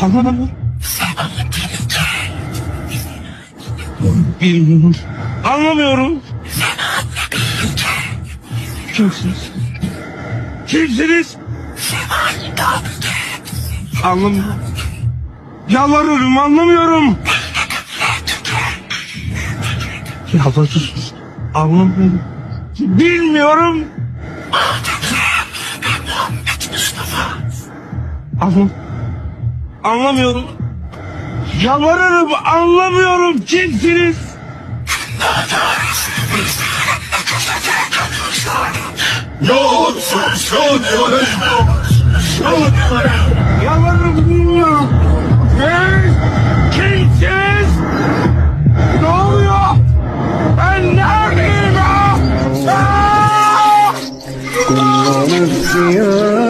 Anlamıyorum. Bilmiyorum. Anlamıyorum. Kimsiniz? Kimsiniz? Anlamıyorum. Yalvarıyorum, anlamıyorum. Yalvarıyorum. Anlamıyorum. Bilmiyorum. Anlamıyorum. Yalvarırım, anlamıyorum. Kimsiniz? Yalvarırım, bilmiyorum. Kimsiniz? Ne oluyor? Ben neredeyim ya? كل نفس